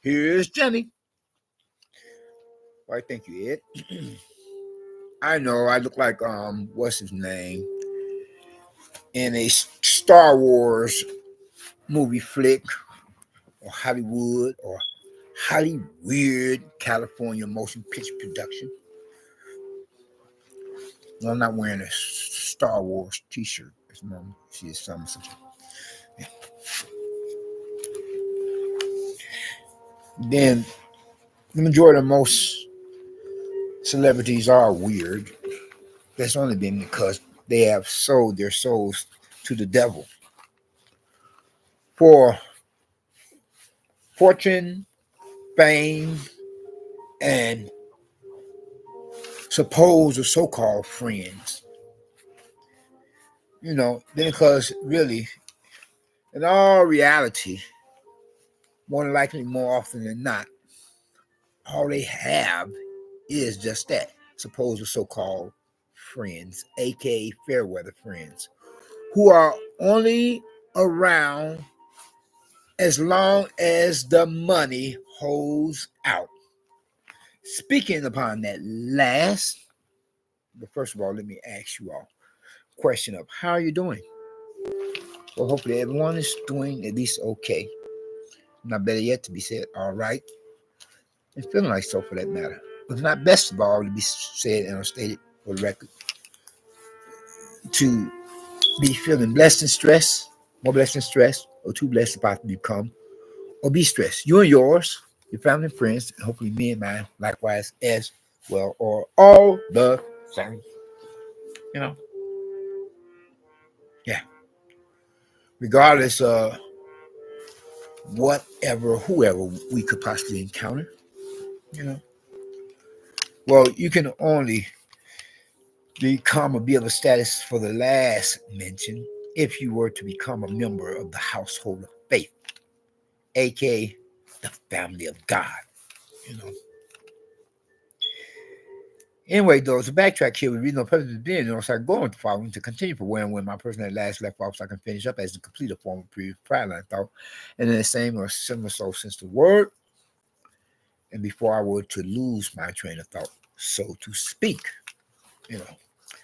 Here's Jenny. Why, thank you, Ed. I know I look like what's his name in a Star Wars movie flick or Hollywood or Hollywood California motion picture production. No, I'm not wearing a Star Wars T-shirt. It's mom. She is something. Yeah. Then the majority of most celebrities are weird. That's only been because they have sold their souls to the devil for fortune, fame, and supposed or so-called friends. Because really, in all reality, more than likely, more often than not, all they have is just that, supposed or so-called friends, aka fair weather friends, who are only around as long as the money holds out. Speaking upon that last, but first of all, let me ask you all a question of how are you doing? Well, hopefully everyone is doing at least okay. Not better yet to be said, all right, and feeling like so for that matter. But not best of all to be said and stated for the record. To be feeling blessed and stressed, more blessed and stressed, or too blessed about to become, or be stressed. You and yours, your family and friends, and hopefully me and mine likewise as well, or all the same. You know? Yeah. Regardless of whatever, whoever we could possibly encounter, you know. Well, you can only become or be of a status for the last mention if you were to become a member of the household of faith, aka the family of God, you know. Anyway, though, to backtrack here, with no purpose of being, so I go on with the following to continue for where and when my person at last left off, so I can finish up as the complete form of previous prior line thought, and then the same or similar so since the word, and before I were to lose my train of thought, so to speak, you know.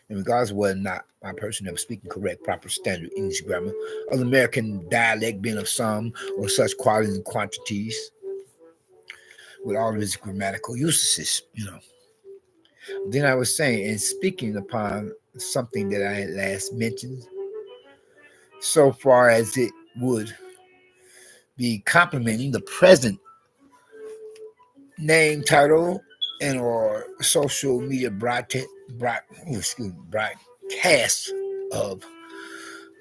In regards to whether or not my person ever speaking correct, proper standard English grammar, of the American dialect being of some or such qualities and quantities, with all of its grammatical usages, you know. Then I was saying, and speaking upon something that I had last mentioned, so far as it would be complementing the present name, title, and or social media broadcast of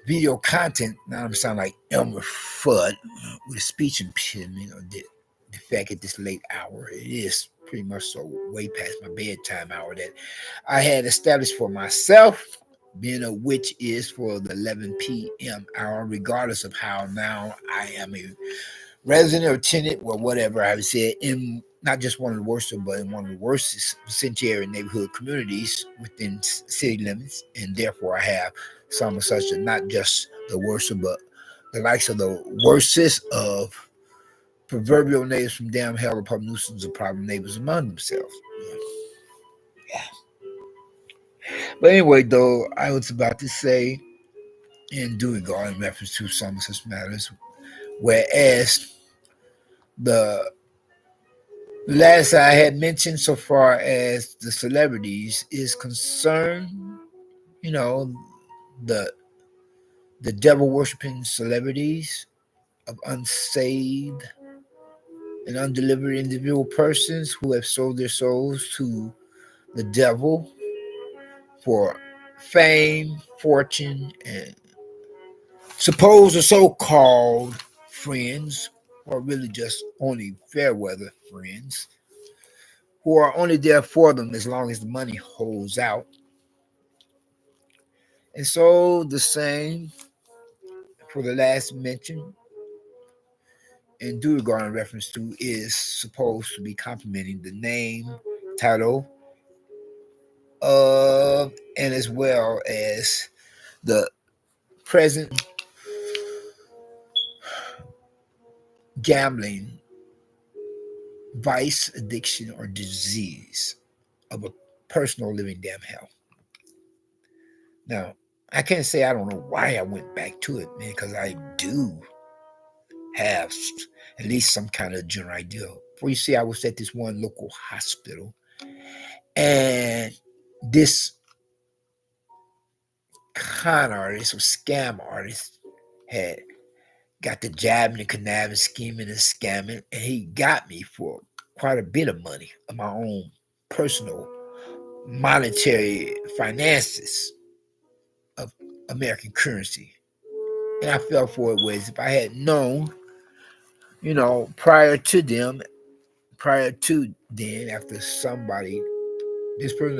video content. Now I'm sounding like Elmer Fudd with a speech impediment, the fact at this late hour. It is pretty much so way past my bedtime hour that I had established for myself, being a witch is for the 11 p.m. hour, regardless of how now I am a resident or tenant or whatever I said in not just one of the worst, but in one of the worst sanctuary neighborhood communities within city limits, and therefore I have some of such that not just the worst, but the likes of the worstest of proverbial neighbors from damn hell, public nuisance, or problem neighbors among themselves. Yeah. But anyway, though, I was about to say, and do regard in reference to some of such matters, whereas the last I had mentioned so far as the celebrities is concerned, you know, the the devil worshiping celebrities of unsaved and undelivered individual persons who have sold their souls to the devil for fame, fortune, and supposed or so-called friends, or really just only fair weather friends, who are only there for them as long as the money holds out. And so the same for the last mention in due regard and reference to is supposed to be complementing the name, title, and as well as the present gambling, vice, addiction, or disease of a personal living damn hell. Now, I can't say I don't know why I went back to it, man, because I do have at least some kind of general idea. For you see, I was at this one local hospital, and this con artist or scam artist had got the jabbing and conniving, scheming and scamming, and he got me for quite a bit of money of my own personal monetary finances of American currency. And I fell for it was if I had known, prior to then, after somebody, this person,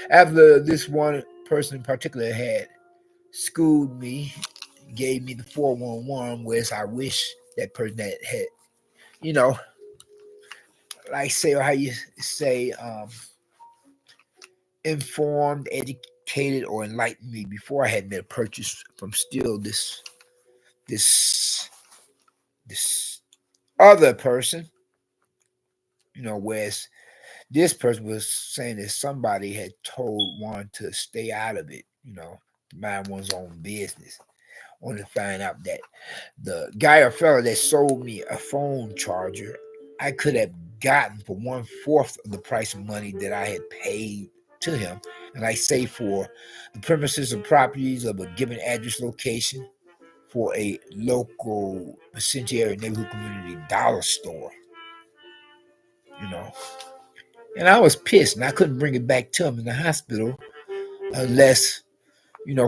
after this one person in particular had schooled me, gave me the 411, whereas I wish that person that had, you know, like say, or how you say, informed, educated, or enlightened me before I had made a purchase from still this this other person, whereas this person was saying that somebody had told one to stay out of it, to mind one's own business. Only to find out that the guy or fella that sold me a phone charger, I could have gotten for 1/4 of the price of money that I had paid to him. And I say for the premises and properties of a given address location for a local vicinity neighborhood community dollar store, you know. And I was pissed and I couldn't bring it back to him in the hospital unless,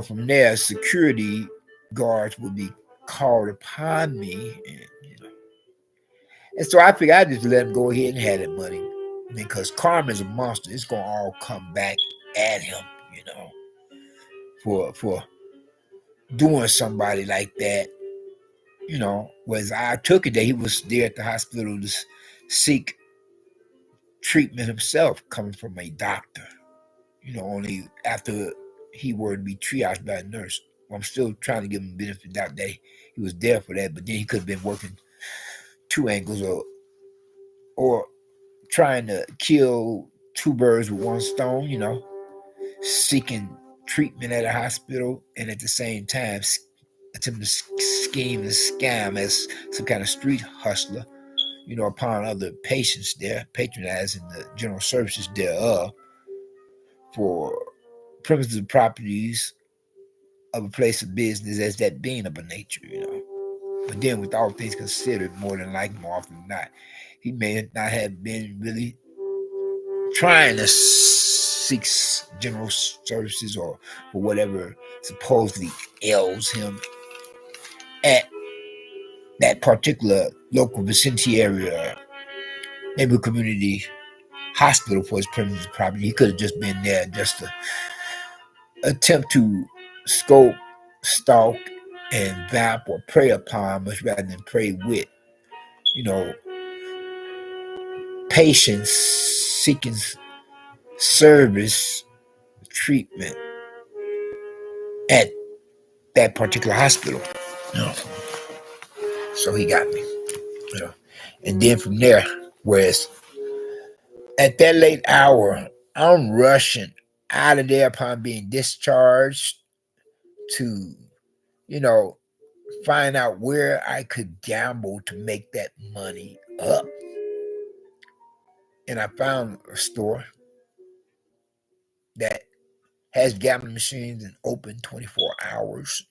from there security guards would be called upon me. And so I figured I'd just let him go ahead and have that money. Because karma is a monster. It's gonna all come back at him, for doing somebody like that. Was I took it that he was there at the hospital to seek treatment himself, coming from a doctor. Only after he were to be triaged by a nurse. Well, I'm still trying to give him benefit of that day. He was there for that, but then he could have been working two angles or trying to kill two birds with one stone, seeking treatment at a hospital and at the same time attempting to scheme and scam as some kind of street hustler, upon other patients there, patronizing the general services thereof for premises and properties of a place of business as that being of a nature. But then with all things considered, more often than not, he may not have been really trying to seek general services or for whatever supposedly ails him at that particular local vicinity area, neighborhood community hospital for his premises property. He could have just been there just to attempt to scope, stalk, and vamp or prey upon, much rather than prey with, you know, patients seeking service, treatment at that particular hospital. You know. So he got me. And then from there, whereas at that late hour, I'm rushing out of there upon being discharged to, find out where I could gamble to make that money up. And I found a store that has gambling machines and open 24 hours,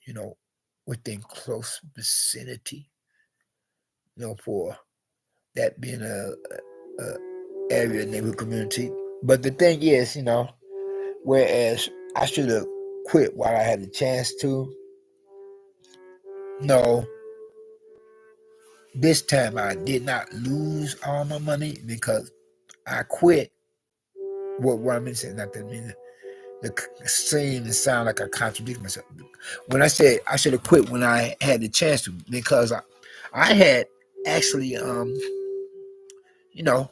within close vicinity, for that being a area neighborhood community. But the thing is, whereas I should have quit while I had the chance to, no, this time I did not lose all my money because I quit what I'm saying, not that mean It seemed and sound like I contradict myself. When I said I should have quit when I had the chance to, because I had actually, you know,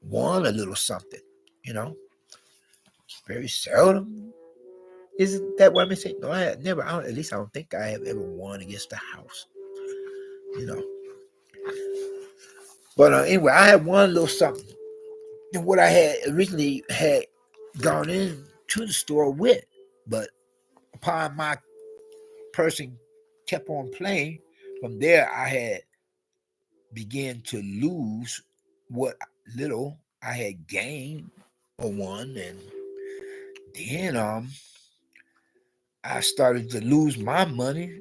won a little something. You know, very seldom. Isn't that what I'm saying? No, I had never. At least I don't think I have ever won against the house. You know, but anyway, I had one little something. And what I had originally had gone into the store with, but upon my person kept on playing, from there I had began to lose what little I had gained or won, and then I started to lose my money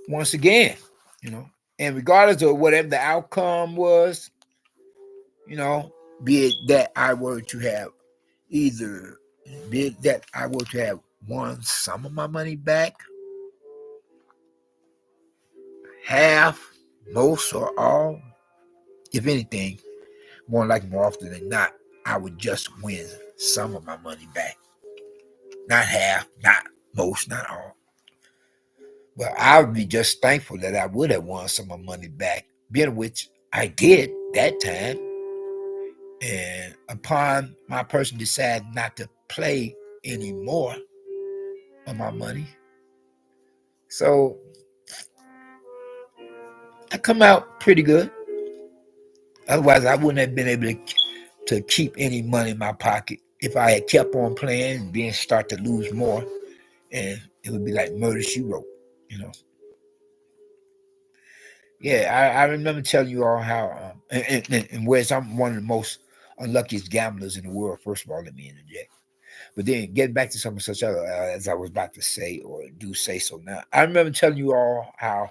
once again, you know. And regardless of whatever the outcome was, you know, be it that I were to have either be it that I were to have won some of my money back, half, most, or all, if anything, more often than not, I would just win some of my money back. Not half, not most, not all. But I would be just thankful that I would have won some of my money back, being which I did that time. And upon my person decided not to play anymore of my money, so I come out pretty good. Otherwise, I wouldn't have been able to keep any money in my pocket if I had kept on playing and then start to lose more. And it would be like murder she wrote, you know. Yeah, I remember telling you all how, and whereas I'm one of the most unluckiest gamblers in the world. First of all, let me interject. But then getting back to some of such other, as I was about to say or do say so now, I remember telling you all how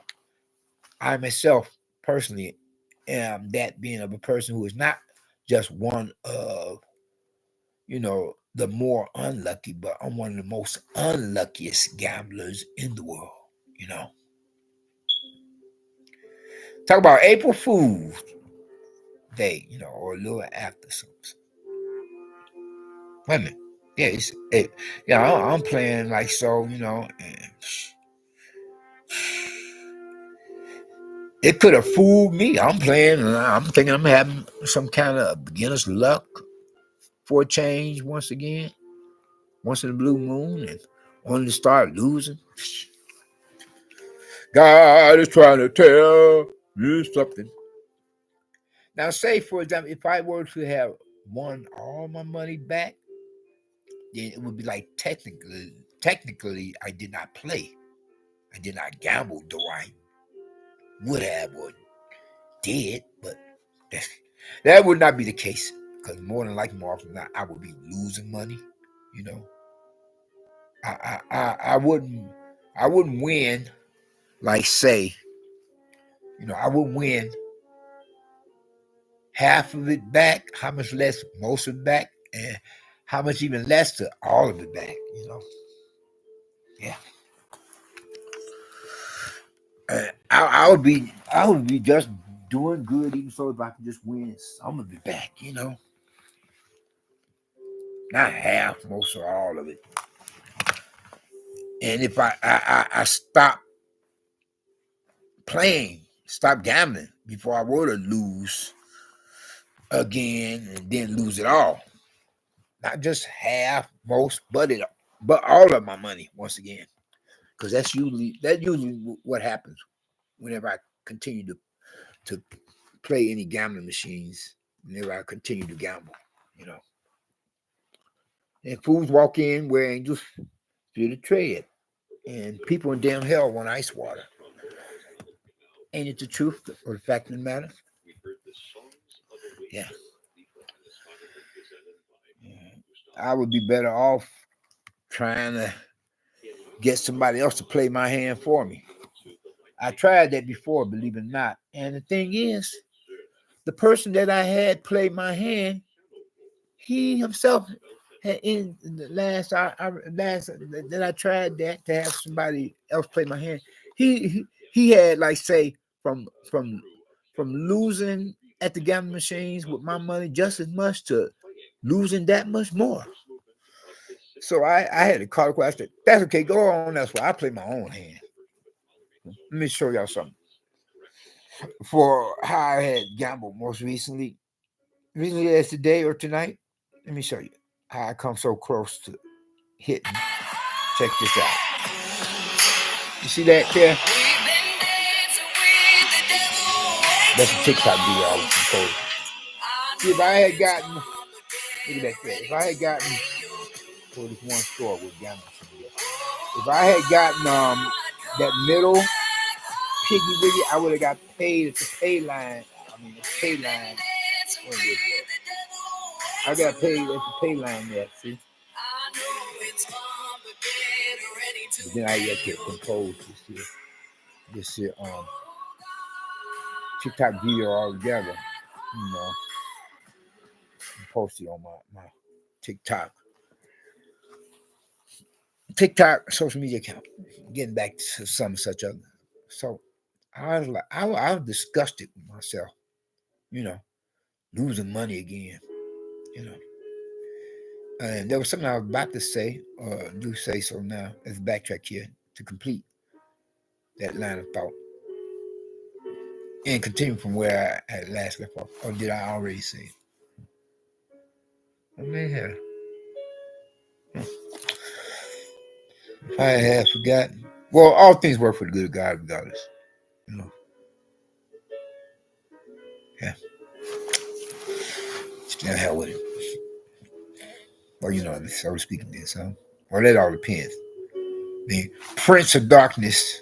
I myself personally am that being of a person who is not just one of, you know, the more unlucky, but I'm one of the most unluckiest gamblers in the world, you know. Talk about April Fool's Day, you know, or a little after something. Wait a minute. Yeah, yeah, I'm playing like so, you know, and it could have fooled me. I'm playing, and I'm thinking I'm having some kind of beginner's luck for a change once again, once in a blue moon, and only to start losing. God is trying to tell you something. Now, say for example, if I were to have won all my money back, then it would be like technically, I did not play. I did not gamble, though I would have or did, but that, that would not be the case because more than likely, more often than not, I would be losing money. You know, I wouldn't win like say, you know, I would win half of it back, how much less most of it back, and how much even less to all of it back, you know. Yeah. I would be just doing good even so if I could just win some of it back, you know. Not half, most or all of it. And if I stop playing, stop gambling before I were to lose again and then lose it all. Not just half, most, but all of my money once again. Because that's usually what happens whenever I continue to play any gambling machines. Whenever I continue to gamble, you know. And fools walk in where angels fear to tread, and people in damn hell want ice water. Ain't it the truth or the fact of the matter? Yeah. I would be better off trying to get somebody else to play my hand for me. I tried that before, believe it or not. And the thing is, the person that I had play my hand, he himself had in the last that I tried that to have somebody else play my hand. He had like say from losing at the gambling machines with my money just as much to losing that much more. So I had to call the question. That's okay. Go on. That's why I play my own hand. Let me show y'all something. For how I had gambled most recently as today or tonight. Let me show you how I come so close to hitting. Check this out. You see that there? That's a TikTok video I was composing. See, if I had gotten, look at that there. If I had gotten, for this one store with gambling, if I had gotten that middle piggy wiggy, I would have got paid at the pay line. I mean, the pay line. I got paid at the pay line there. See. But then I had to compose this here TikTok video all together, you know, and post it on my TikTok social media account. Getting back to some such other. So I was like, I was disgusted with myself, you know, losing money again, you know. And there was something I was about to say, or do say so now. Let's backtrack here to complete that line of thought. And continue from where I had last left off. Or did I already say it? I may have. If I had forgotten. Well, all things work for the good of God regardless. You know. Yeah. Still hell with it. Well, you know, so to speak, this, huh? Well, that all depends. The Prince of Darkness,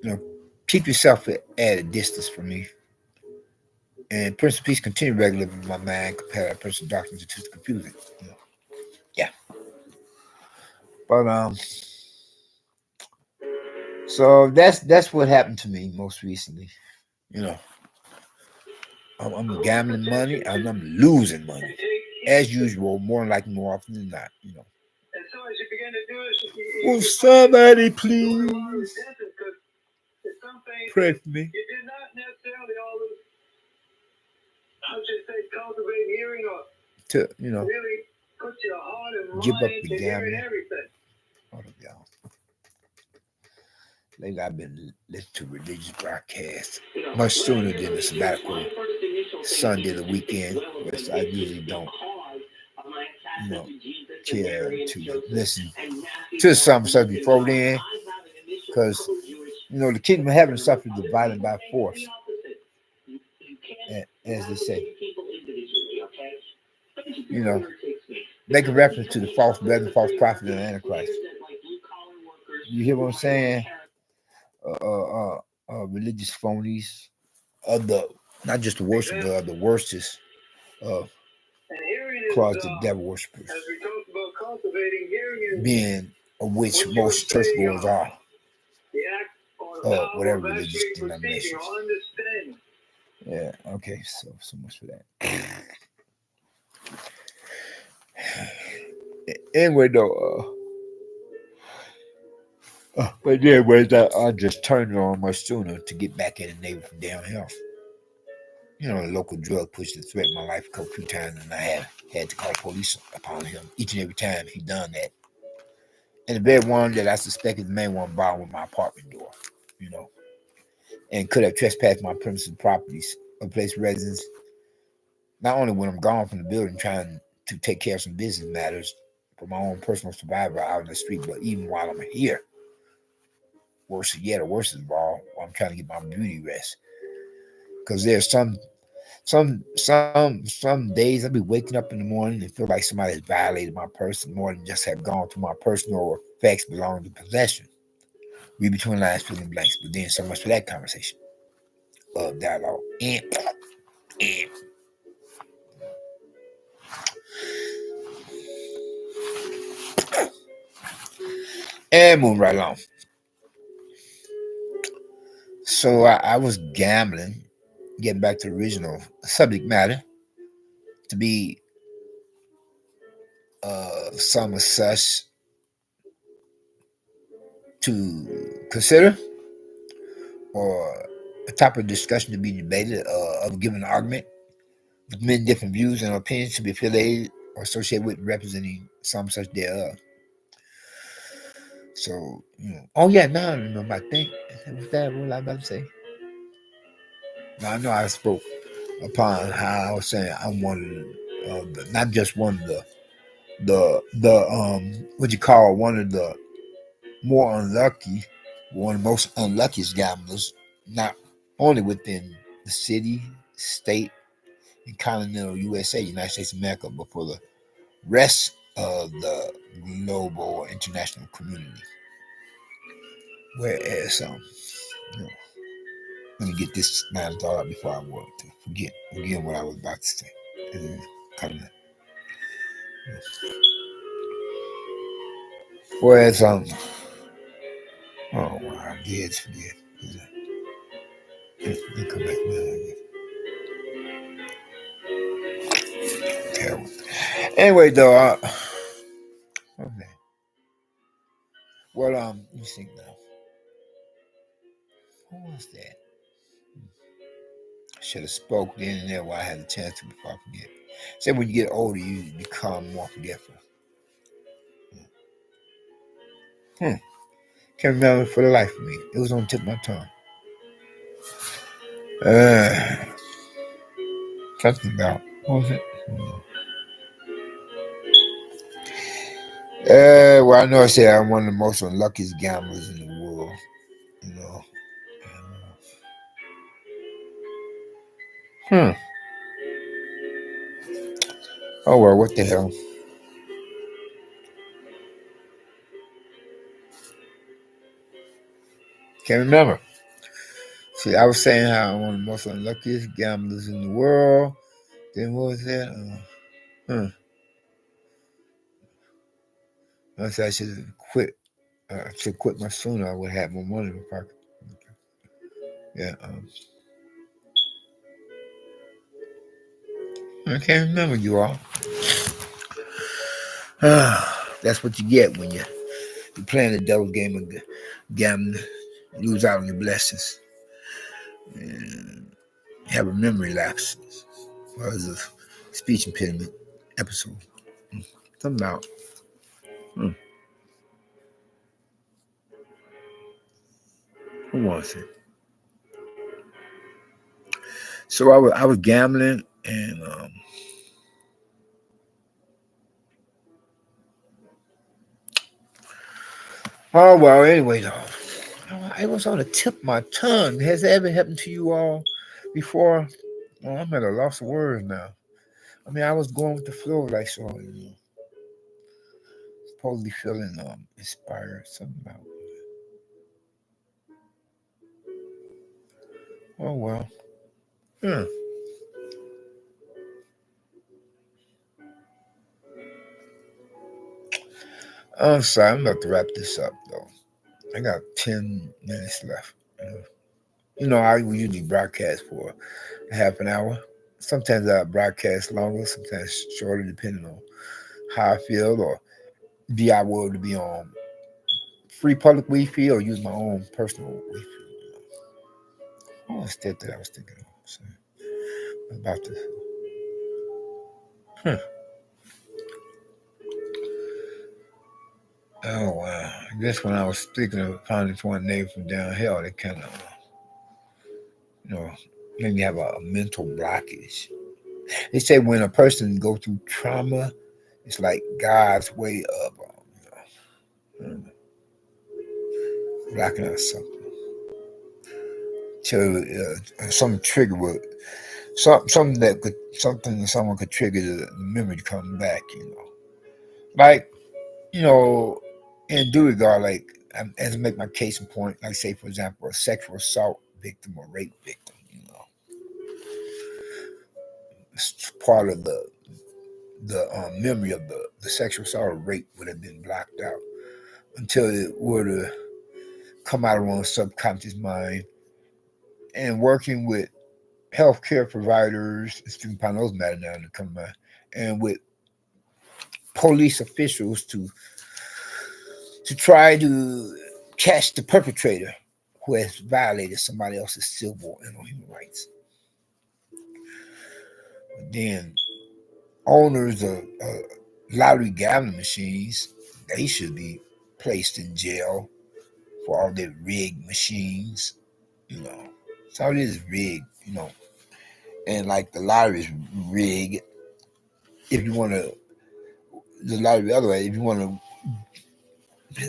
you know, keep yourself at a distance from me. And Prince of Peace continue regularly in my mind compared to Prince of Darkness. It's too confusing. You know? Yeah. But so that's what happened to me most recently. You know, I'm gambling money and I'm losing money as usual, more often than not. You know. Will somebody please pray for me? To give up the gambling. Hold up, y'all. Lately, I've been listening to religious broadcasts much sooner than the sabbatical Sunday of the weekend, which I usually don't, care to listen to some stuff before then, because the kingdom of heaven suffers the violent by force, as they say. Make a reference to the false brother, false prophet, and Antichrist. You hear what I'm saying? Religious phonies of not just the worst, but the worstest closet devil worshippers, being of which most churchgoers are, whatever religious denominations. Yeah, okay, so much for that. Anyway, though, but anyways, I just turned it on much sooner to get back in the neighbor from down health. A local drug pusher that threatened my life a few times, and I had to call police upon him each and every time he done that. And the very one that I suspect is the main one bothering my apartment door, and could have trespassed my premises properties or place residence, not only when I'm gone from the building trying to take care of some business matters for my own personal survival out in the street, but even while I'm here. Worse of all, I'm trying to get my beauty rest. Because there's some days I'll be waking up in the morning and feel like somebody has violated my person more than just have gone through my personal effects belonging to possession. Read between lines, filling blanks. But then so much for that conversation. Dialogue. And moving right along. So I was gambling, getting back to the original subject matter, to be some as such to consider, or a topic of discussion to be debated, of given argument with many different views and opinions to be affiliated or associated with representing some such thereof. So, oh yeah, now I remember. I think was that what I was about to say. Now I know I spoke upon how I was saying I'm one of the, not just one of the what you call one of the more unlucky, one of the most unluckiest gamblers, not only within the city, state, and continental USA, United States of America, but for the rest of the global or international community. Whereas, you know, let me get this man thought out before I want to forget again what I was about to say. Kind of, whereas, oh, I did forget. Let me come back now. Terrible. Anyway, though, okay. Well, let me think now. Who was that? I should have spoke then and there while I had a chance to before I forget. Said when you get older, you become more forgetful. Hmm. Can't remember for the life of me. It was on the tip of my tongue. Something about, what was it? Well, I know I said I'm one of the most unluckiest gamblers in the world. You know. Hmm. Oh well, what the hell? Can't remember. See, I was saying how I'm one of the most unluckiest gamblers in the world. Then what was that? I said I should have quit. I should quit much sooner. I would have had more money in my pocket. Yeah. I can't remember you all. That's what you get when you're playing the devil's game of gambling. You lose out on your blessings. And have a memory lapse. Or as a speech impediment episode. Something about. Who was it? So I was gambling and oh well anyway though. It was on the tip of my tongue. Has it ever happened to you all before? Oh, I'm at a loss of words now. I mean, I was going with the flow, like so, supposedly feeling inspired. Something about. Oh well. Hmm. I'm sorry. I'm about to wrap this up though. I got 10 minutes left. I usually broadcast for a half an hour. Sometimes I broadcast longer, sometimes shorter, depending on how I feel or be I will to be on free public Wi-Fi or use my own personal Wi-Fi. What was that I was thinking of? So, about this. Huh. Oh wow! I guess when I was speaking of finding one neighbor from down here, they kind of, you know, made me have a mental blockage. They say when a person go through trauma, it's like God's way of, blocking out something. To some trigger would something that could something that someone could trigger the memory to come back. Like in due regard, like as I make my case in point, like say for example, a sexual assault victim or rape victim. It's part of the memory of the sexual assault or rape would have been blocked out until it were to come out of one's subconscious mind. And working with healthcare providers, speaking upon those matters now to come to mind, and with police officials to try to catch the perpetrator who has violated somebody else's civil and human rights. But then owners of lottery gambling machines, they should be placed in jail for all their rigged machines. You know, so it is rigged. And like the lottery is rigged. If you want to, the lottery the other way, if you want to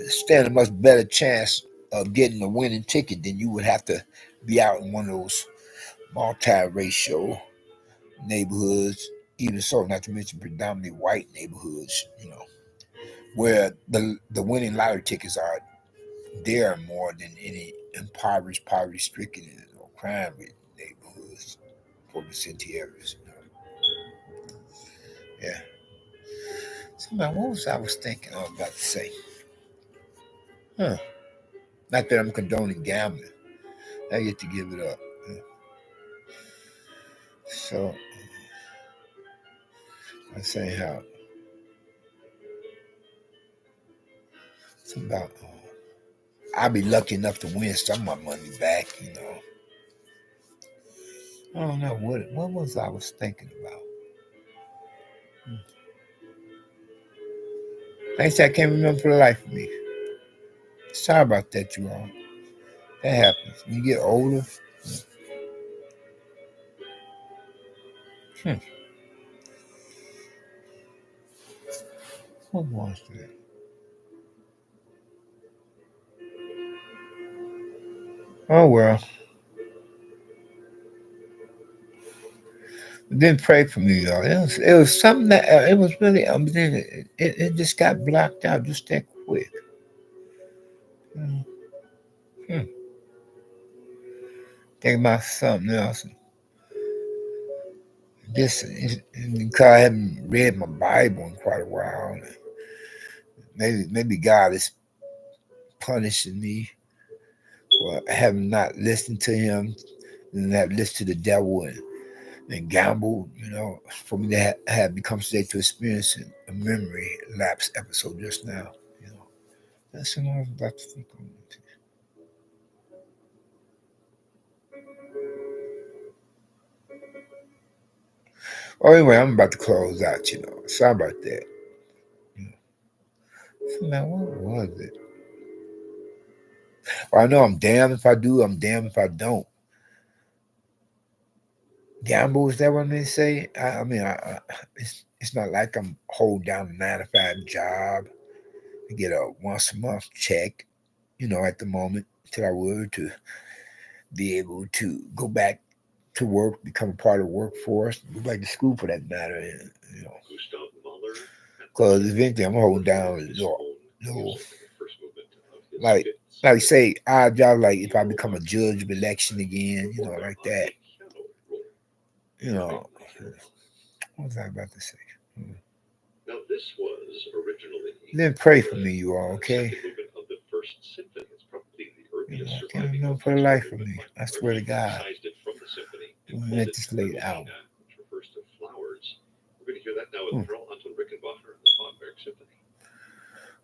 stand a much better chance of getting a winning ticket, then you would have to be out in one of those multiracial neighborhoods. Even so, not to mention predominantly white neighborhoods. Where the winning lottery tickets are there more than any impoverished, poverty-stricken, or crime-ridden neighborhoods, for Vicente areas. Yeah. So, man, what was I was thinking I was about to say? Huh. Not that I'm condoning gambling. I get to give it up. So, I'm saying how it's about. I'll be lucky enough to win some of my money back. I don't know what was I was thinking about. Like I said, I can't remember for the life of me. Sorry about that, you all. That happens. When you get older. Hmm. What was that? Oh well. Then pray for me, y'all. It was something that it was really. Then it just got blocked out just that quick. Hmm. Think about something else. This because I haven't read my Bible in quite a while. Maybe God is punishing me for having not listened to Him and have listened to the devil and gambled. For me to have become today to experience a memory lapse episode just now. That's what I was about to think on. Oh, anyway, I'm about to close out. Sorry about that. So now, what was it? Well, I know I'm damned if I do. I'm damned if I don't. Gamble, is that what I mean to say? It's not like I'm holding down a 9 to 5 job to get a once a month check. At the moment, until I were to be able to go back to work, become a part of the workforce, go back to school for that matter. Because eventually I'm holding down a little like say odd job, like if I become a judge of election again, like that. What was I about to say? Then pray for me, you all, okay? I can't remember for the life of me. I swear to God. We met this late hour. Hmm.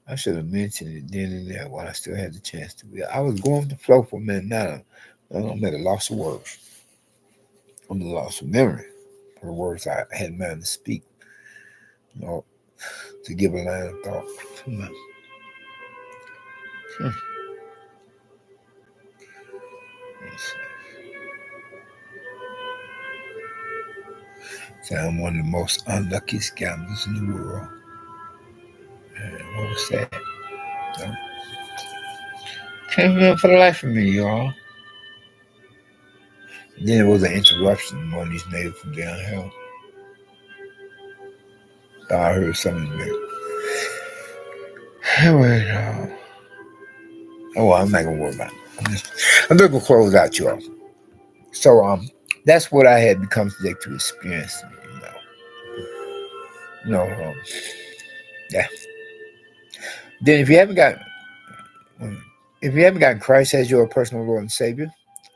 I should have mentioned it then and there while I still had the chance to be. I was going with the flow for a minute now. I'm at a loss of words. I'm at a loss of memory for the words I had meant to speak, you know, to give a line of thought. Hmm. So I'm one of the most unluckiest gamblers in the world. What was that? No. Can't remember for the life of me, y'all. Then it was an interruption in one of these neighbors from down here. Thought I heard something there. Anyway, oh, well, I'm not gonna worry about it. I'm just gonna close out, y'all. So that's what I had become today to experience. You know, yeah. Then if you haven't gotten Christ as your personal Lord and Savior,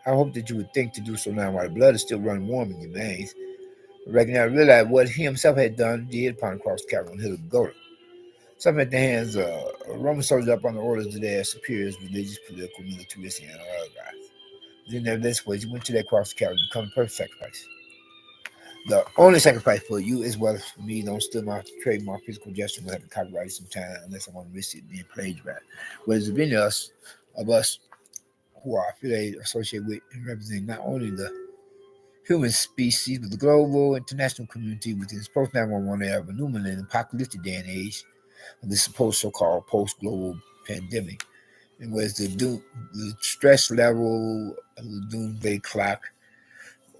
I hope that you would think to do so now while the blood is still running warm in your veins. Recognize, realize what He Himself had did upon the cross of Calvary on the hill of Golgotha. Some at the hands of Roman soldiers up on the orders of their superiors, religious, political, militaristic, and otherwise. Then, in this way, He went to that cross of Calvary to become a perfect sacrifice. The only sacrifice for you as well as for me, don't steal my trademark physical gesture. We'll have to copyright it sometime unless I want to risk it being plagiarized. Whereas the many of us who are affiliated, associated with, and representing not only the human species, but the global international community within this post 911 era of a new millennium apocalyptic day and age of this supposed so-called post-global pandemic. And whereas the stress level of the doomsday clock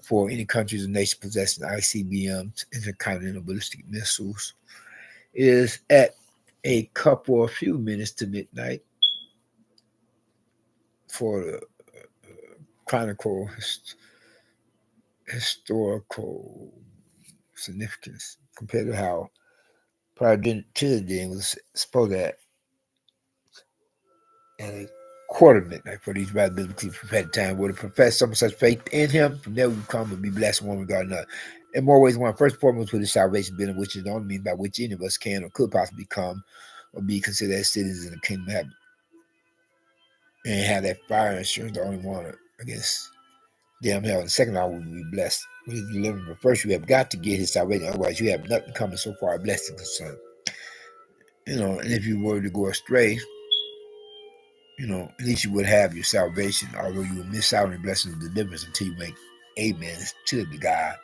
for any countries or nation possessing ICBMs, intercontinental ballistic missiles, is at a few minutes to midnight for the chronicle historical significance compared to how prior to the day was supposed to at a quarter midnight for these rather biblically prophetic time where to profess some such faith in him, from there we come and be blessed one regard another. In more ways, one first and foremost with the salvation benefit, which is the only means by which any of us can or could possibly come or be considered as citizens in the kingdom of heaven. And have that fire insurance, the only one against damn hell. In the second hour, we will be blessed with his deliverance. But first, you have got to get his salvation. Otherwise, you have nothing coming so far, blessed and concerned. And if you were to go astray, at least you would have your salvation, although you would miss out on the blessing of deliverance until you make amen to the God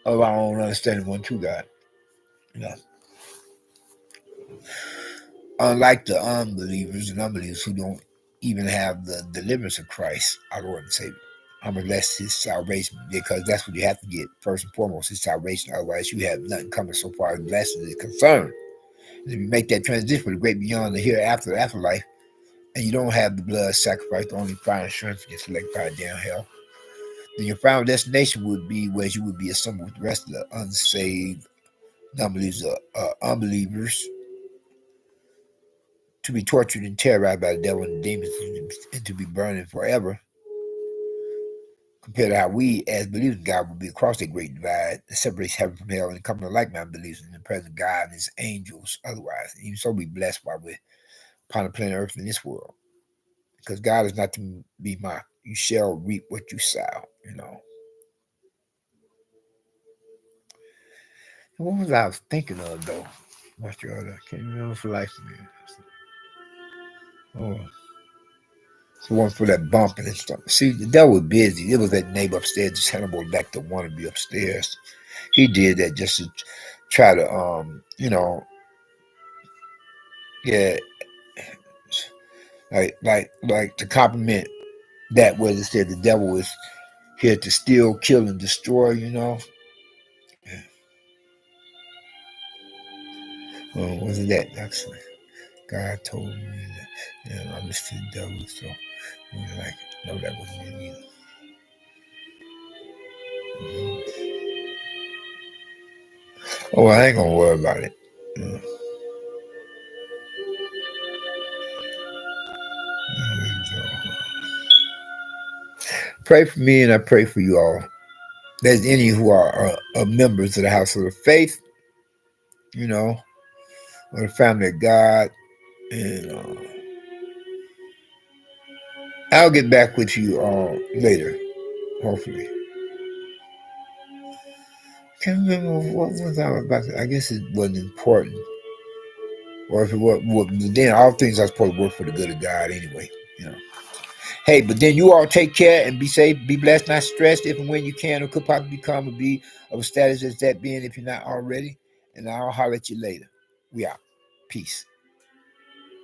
of our own understanding, one true God. You know, unlike the unbelievers and unbelievers who don't even have the deliverance of Christ, our Lord and Savior. Unless his salvation, because that's what you have to get first and foremost, his salvation. Otherwise, you have nothing coming so far as blessing is concerned. And if you make that transition for the great beyond the hereafter, the afterlife, and you don't have the blood sacrifice, the only fire insurance against electrified down hell, then your final destination would be where you would be assembled with the rest of the unsaved, unbelievers, to be tortured and terrorized by the devil and the demons, and to be burning forever. Compared to how we, as believers in God, will be across that great divide that separates heaven from hell and come to like-minded believers in the presence of God and his angels otherwise. And even so, be blessed while we're upon the planet Earth in this world. Because God is not to be mocked. You shall reap what you sow. What was I thinking of, though? I can't remember for life of me. Oh, it's the one for that bumping and stuff. See, the devil was busy. It was that neighbor upstairs, just Hannibal Lecter wanted to be upstairs. He did that just to try to, yeah, like to compliment that where it said the devil is here to steal, kill, and destroy. Yeah. Wasn't that actually? God told me that I listened to the devil, so no, that wasn't it either. Mm-hmm. Oh, I ain't gonna worry about it. Pray for me, and I pray for you all. There's any who are members of the household of faith, or the family of God, and I'll get back with you later, hopefully. Can't remember what was I about to, I guess it wasn't important. Or if it was, then all things are supposed to work for the good of God anyway. Hey, but then you all take care and be safe, be blessed, not stressed if and when you can or could possibly become or be of a status as that being if you're not already. And I'll holler at you later. We out. Peace.